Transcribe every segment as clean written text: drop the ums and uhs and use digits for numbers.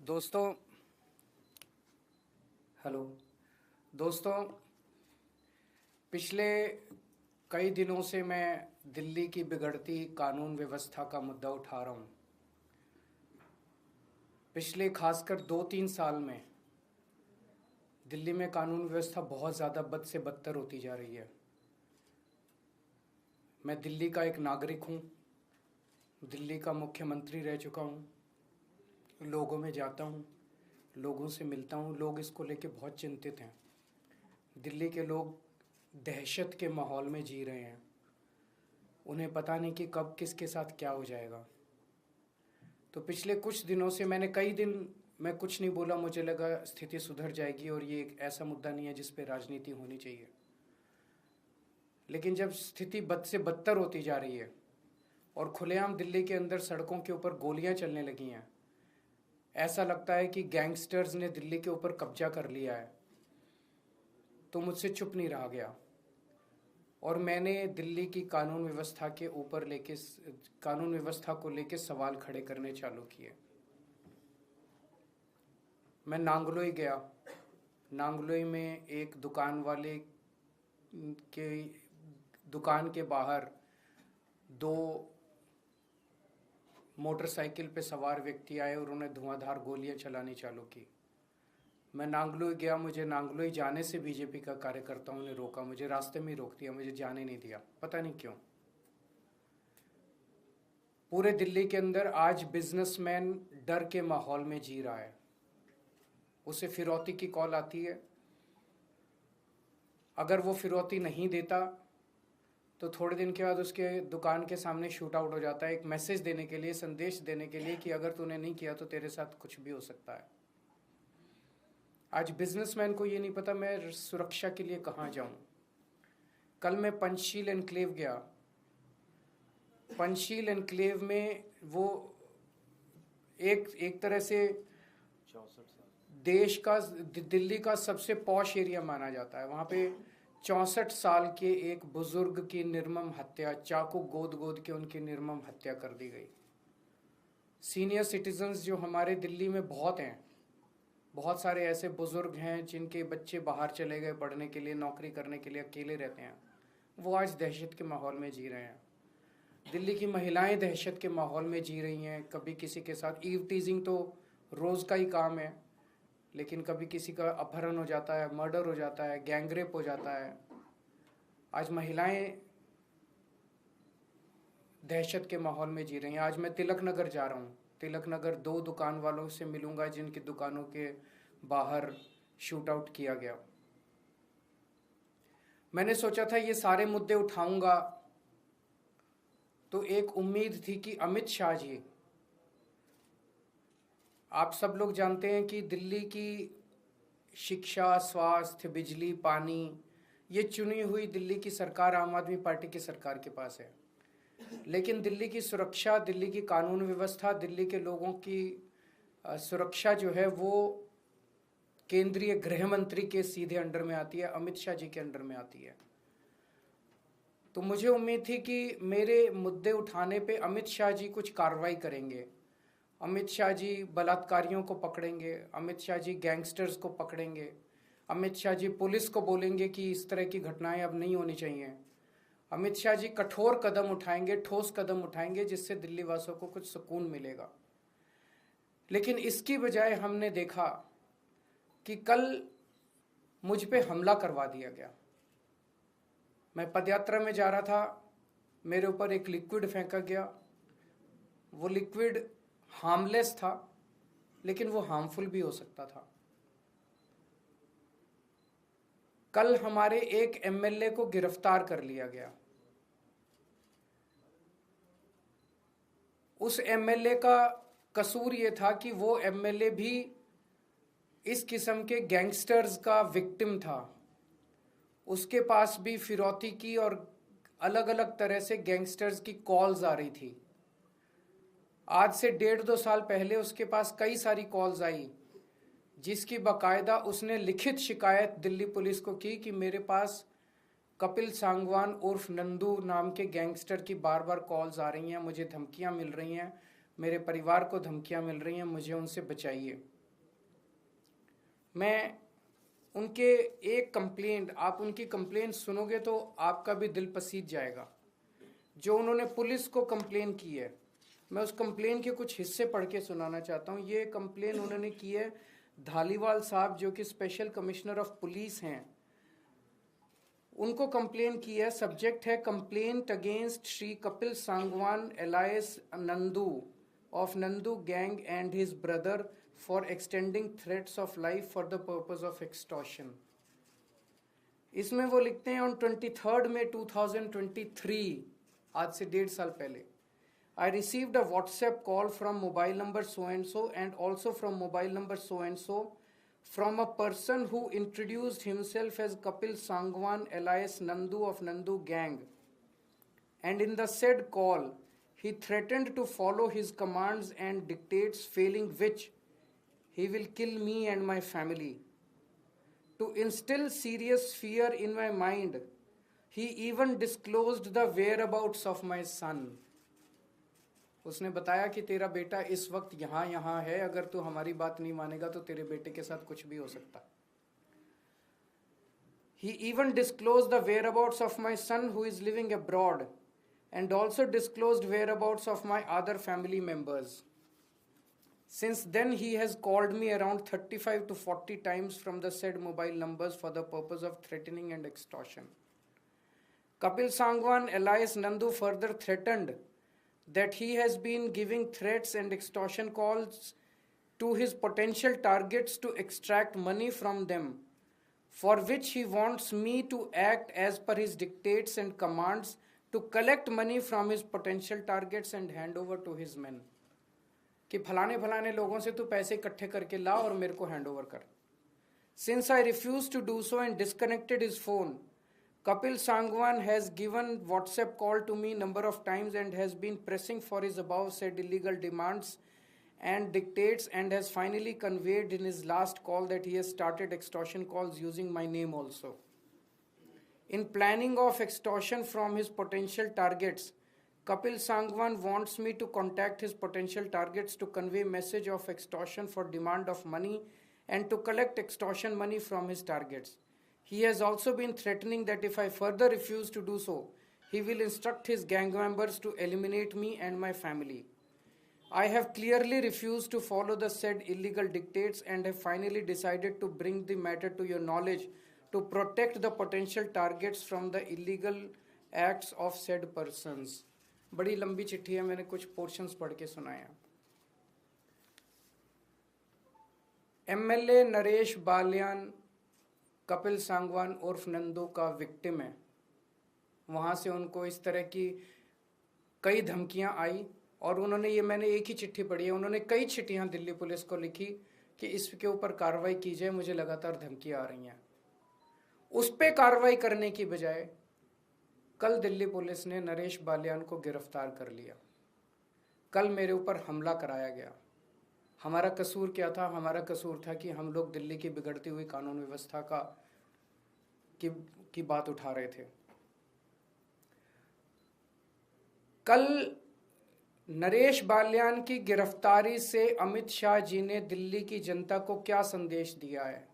दोस्तों, हेलो दोस्तों। पिछले कई दिनों से मैं दिल्ली की बिगड़ती कानून व्यवस्था का मुद्दा उठा रहा हूँ। पिछले खासकर 2-3 साल में दिल्ली में कानून व्यवस्था बहुत ज़्यादा बद से बदतर होती जा रही है। मैं दिल्ली का एक नागरिक हूँ, दिल्ली का मुख्यमंत्री रह चुका हूँ, लोगों में जाता हूँ, लोगों से मिलता हूँ। लोग इसको लेके बहुत चिंतित हैं। दिल्ली के लोग दहशत के माहौल में जी रहे हैं। उन्हें पता नहीं कि कब किसके साथ क्या हो जाएगा। तो पिछले कुछ दिनों से कई दिन मैं कुछ नहीं बोला। मुझे लगा स्थिति सुधर जाएगी और ये एक ऐसा मुद्दा नहीं है जिस पे राजनीति होनी चाहिए। लेकिन जब स्थिति बद से बदतर होती जा रही है और खुलेआम दिल्ली के अंदर सड़कों के ऊपर गोलियां चलने लगी हैं, ऐसा लगता है कि गैंगस्टर्स ने दिल्ली के ऊपर कब्जा कर लिया है, तो मुझसे चुप नहीं रहा गया और मैंने दिल्ली की कानून व्यवस्था को लेके सवाल खड़े करने चालू किए। मैं नांगलोई गया। नांगलोई में एक दुकान के बाहर दो मोटरसाइकिल पे सवार व्यक्ति आए और उन्हें धुआंधार गोलियां चलानी चालू की। मैं नांगलोई गया। मुझे नांगलोई जाने से बीजेपी का कार्यकर्ताओं ने रोका, मुझे रास्ते में ही रोक दिया, मुझे जाने नहीं दिया, पता नहीं क्यों। पूरे दिल्ली के अंदर आज बिजनेसमैन डर के माहौल में जी रहा है। उसे फिरौती की कॉल आती है। अगर वो फिरौती नहीं देता तो थोड़े दिन के बाद उसके दुकान के सामने शूट आउट हो जाता है, एक मैसेज देने के लिए, संदेश देने के लिए कि अगर तूने नहीं किया तो तेरे साथ कुछ भी हो सकता है। आज बिजनेसमैन को ये नहीं पता मैं सुरक्षा के लिए कहाँ जाऊं। कल मैं पंचशील एनक्लेव गया। पंचशील एनक्लेव में वो एक तरह से दिल्ली का सबसे पॉश एरिया माना जाता है। वहाँ पे 64 साल के एक बुजुर्ग की निर्मम हत्या, चाकू गोद के उनकी निर्मम हत्या कर दी गई। सीनियर सिटीजन्स जो हमारे दिल्ली में बहुत हैं, बहुत सारे ऐसे बुजुर्ग हैं जिनके बच्चे बाहर चले गए पढ़ने के लिए, नौकरी करने के लिए, अकेले रहते हैं, वो आज दहशत के माहौल में जी रहे हैं। दिल्ली की महिलाएं दहशत के माहौल में जी रही हैं। कभी किसी के साथ ईव टीजिंग तो रोज़ का ही काम है, लेकिन कभी किसी का अपहरण हो जाता है, मर्डर हो जाता है, गैंगरेप हो जाता है। आज महिलाएं दहशत के माहौल में जी रही हैं। आज मैं तिलक नगर जा रहा हूँ। तिलक नगर 2 दुकान वालों से मिलूंगा जिनकी दुकानों के बाहर शूट आउट किया गया। मैंने सोचा था ये सारे मुद्दे उठाऊंगा तो एक उम्मीद थी कि अमित शाह जी, आप सब लोग जानते हैं कि दिल्ली की शिक्षा, स्वास्थ्य, बिजली, पानी, ये चुनी हुई दिल्ली की सरकार आम आदमी पार्टी की सरकार के पास है। लेकिन दिल्ली की सुरक्षा, दिल्ली की कानून व्यवस्था, दिल्ली के लोगों की सुरक्षा जो है वो केंद्रीय गृह मंत्री के सीधे अंडर में आती है, अमित शाह जी के अंडर में आती है। तो मुझे उम्मीद थी कि मेरे मुद्दे उठाने पे अमित शाह जी कुछ कार्रवाई करेंगे, अमित शाह जी बलात्कारियों को पकड़ेंगे, अमित शाह जी गैंगस्टर्स को पकड़ेंगे, अमित शाह जी पुलिस को बोलेंगे कि इस तरह की घटनाएं अब नहीं होनी चाहिए, अमित शाह जी कठोर कदम उठाएंगे, ठोस कदम उठाएंगे जिससे दिल्ली वासियों को कुछ सुकून मिलेगा। लेकिन इसकी बजाय हमने देखा कि कल मुझ पे हमला करवा दिया गया। मैं पदयात्रा में जा रहा था, मेरे ऊपर एक लिक्विड फेंका गया। वो लिक्विड हार्मलेस था, लेकिन वो हार्मफुल भी हो सकता था। कल हमारे एक एमएलए को गिरफ्तार कर लिया गया। उस एमएलए का कसूर ये था कि वो एमएलए भी इस किस्म के गैंगस्टर्स का विक्टिम था। उसके पास भी फिरौती की और अलग अलग तरह से गैंगस्टर्स की कॉल्स आ रही थी। आज से 1.5-2 साल पहले उसके पास कई सारी कॉल्स आई, जिसकी बाकायदा उसने लिखित शिकायत दिल्ली पुलिस को की कि मेरे पास कपिल सांगवान उर्फ नंदू नाम के गैंगस्टर की बार बार कॉल्स आ रही हैं, मुझे धमकियां मिल रही हैं, मेरे परिवार को धमकियां मिल रही हैं, मुझे उनसे बचाइए। मैं उनके एक कंप्लेंट, आप उनकी कंप्लेंट सुनोगे तो आपका भी दिल पसीज जाएगा। जो उन्होंने पुलिस को कंप्लेन की है, मैं उस कंप्लेन के कुछ हिस्से पढ़ के सुनाना चाहता हूँ। ये कंप्लेन उन्होंने की है धालीवाल साहब, जो कि स्पेशल कमिश्नर ऑफ पुलिस हैं, उनको कंप्लेन की है। सब्जेक्ट है complaint against Shri Kapil Sangwan alias Nandu of Nandu gang and his brother for extending threats of life for the purpose of extortion. इसमें वो लिखते हैं ऑन 23 मई 2023, आज से 1.5 साल पहले, I received a WhatsApp call from mobile number so and so and also from mobile number so and so from a person who introduced himself as Kapil Sangwan alias Nandu of Nandu gang, and in the said call he threatened to follow his commands and dictates, failing which he will kill me and my family. To instill serious fear in my mind, he even disclosed the whereabouts of my son. उसने बताया कि तेरा बेटा इस वक्त यहाँ है, अगर तू हमारी बात नहीं मानेगा तो तेरे बेटे के साथ कुछ भी हो सकता। He even disclosed the whereabouts of my son who is living abroad and also disclosed whereabouts of my other family members. Since then he has called me around 35 to 40 times from the said mobile numbers for the purpose of threatening and extortion. Kapil Sangwan alias Nandu further threatened that he has been giving threats and extortion calls to his potential targets to extract money from them, for which he wants me to act as per his dictates and commands to collect money from his potential targets and hand over to his men. कि फलाने फलाने लोगों से तू पैसे इकट्ठे करके ला और मेरे को हैंड ओवर कर। Since I refused to do so and disconnected his phone, Kapil Sangwan has given WhatsApp call to me number of times and has been pressing for his above said illegal demands and dictates, and has finally conveyed in his last call that he has started extortion calls using my name also. In planning of extortion from his potential targets, Kapil Sangwan wants me to contact his potential targets to convey message of extortion for demand of money and to collect extortion money from his targets. He has also been threatening that if I further refuse to do so, he will instruct his gang members to eliminate me and my family. I have clearly refused to follow the said illegal dictates and have finally decided to bring the matter to your knowledge to protect the potential targets from the illegal acts of said persons. बड़ी लंबी चिट्ठी है, मैंने कुछ portions पढ़ के सुनाया। MLA Naresh Balyan Kapil Sangwan उर्फ नंदू का विक्टिम है। वहाँ से उनको इस तरह की कई धमकियाँ आई और उन्होंने, ये मैंने एक ही चिट्ठी पढ़ी है, उन्होंने कई चिट्ठियाँ दिल्ली पुलिस को लिखी कि इसके ऊपर कार्रवाई की जाए, मुझे लगातार धमकियाँ आ रही हैं। उस पर कार्रवाई करने की बजाय कल दिल्ली पुलिस ने नरेश बालियान को गिरफ्तार कर लिया। कल मेरे ऊपर हमला कराया गया। हमारा कसूर क्या था? हमारा कसूर था कि हम लोग दिल्ली की बिगड़ती हुई कानून व्यवस्था की बात उठा रहे थे। कल नरेश बालियान की गिरफ्तारी से अमित शाह जी ने दिल्ली की जनता को क्या संदेश दिया है?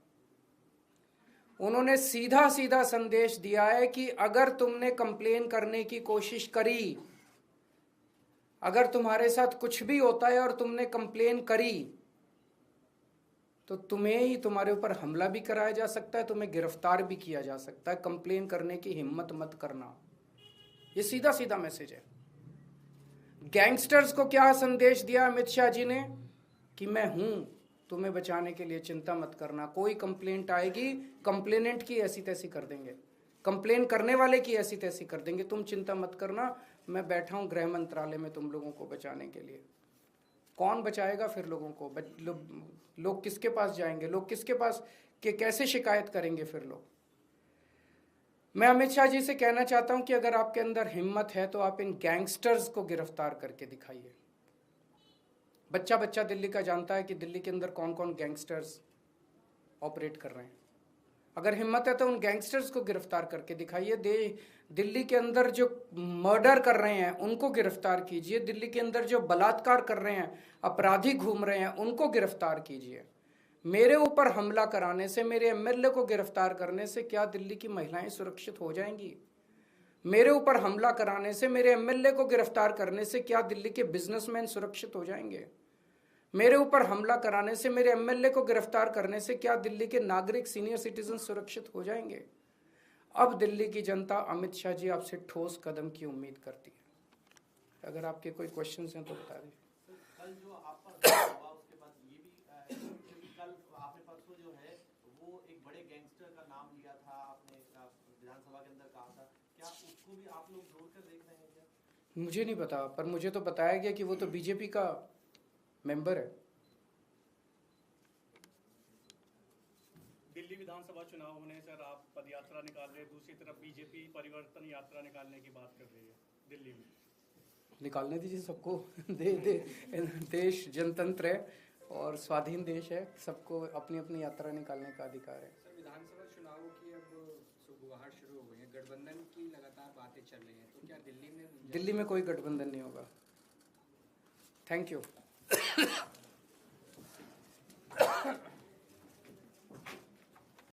उन्होंने सीधा सीधा संदेश दिया है कि अगर तुमने कंप्लेन करने की कोशिश करी, अगर तुम्हारे साथ कुछ भी होता है और तुमने कंप्लेन करी, तो तुम्हें ही, तुम्हारे ऊपर हमला भी कराया जा सकता है, तुम्हें गिरफ्तार भी किया जा सकता है। कंप्लेन करने की हिम्मत मत करना। ये सीधा सीधा मैसेज है। गैंगस्टर्स को क्या संदेश दिया अमित शाह जी ने? कि मैं हूं तुम्हें बचाने के लिए, चिंता मत करना। कोई कंप्लेंट आएगी, कंप्लेनेंट की ऐसी तैसी कर देंगे, कंप्लेन करने वाले की ऐसी तैसी कर देंगे, तुम चिंता मत करना, मैं बैठा हूं गृह मंत्रालय में तुम लोगों को बचाने के लिए। कौन बचाएगा फिर लोगों को? लोग किसके पास जाएंगे? लोग किसके पास कैसे शिकायत करेंगे फिर लोग? मैं अमित शाह जी से कहना चाहता हूं कि अगर आपके अंदर हिम्मत है तो आप इन गैंगस्टर्स को गिरफ्तार करके दिखाइए। बच्चा बच्चा दिल्ली का जानता है कि दिल्ली के अंदर कौन कौन गैंगस्टर्स ऑपरेट कर रहे हैं। अगर हिम्मत है तो उन गैंगस्टर्स को गिरफ्तार करके दिखाइए। दिल्ली के अंदर जो मर्डर कर रहे हैं उनको गिरफ्तार कीजिए। दिल्ली के अंदर जो बलात्कार कर रहे हैं, अपराधी घूम रहे हैं, उनको गिरफ्तार कीजिए। मेरे ऊपर हमला कराने से, मेरे एमएलए को गिरफ्तार करने से क्या दिल्ली की महिलाएं सुरक्षित हो जाएंगी? मेरे ऊपर हमला कराने से, मेरे एमएलए को गिरफ्तार करने से क्या दिल्ली के बिजनेसमैन सुरक्षित हो जाएंगे? मेरे ऊपर हमला कराने से, मेरे एमएलए को गिरफ्तार करने से क्या दिल्ली के नागरिक, सीनियर सिटीजन सुरक्षित हो जाएंगे? अब दिल्ली की जनता अमित शाह जी आपसे ठोस कदम की उम्मीद करती है। अगर आपके कोई क्वेश्चंस हैं तो बता दीजिए। कल जो आप पर हुआ उसके बाद ये भी कल आपने परसों जो है वो एक बड़े गैंगस्टर का नाम लिया था, आपने विधानसभा के अंदर कहा था, क्या उसको भी आप लोग जोड़कर देख रहे हैं क्या? मुझे नहीं पता, पर मुझे तो बताया गया कि वो तो बीजेपी का मेंबर है। दिल्ली विधानसभा चुनाव होने सर आप पदयात्रा निकाल रहे हैं, दूसरी तरफ बीजेपी परिवर्तन यात्रा निकालने की बात कर रही है दिल्ली में। निकालने दीजिए सबको। देश जनतंत्र है और स्वाधीन देश है, सबको अपनी अपनी यात्रा निकालने का अधिकार है। सर, विधानसभा चुनावों की अब सुगबुगाहट शुरू हो गई है, गठबंधन की लगातार बातें चल रही हैं, तो क्या दिल्ली में कोई गठबंधन नहीं होगा। Thank you.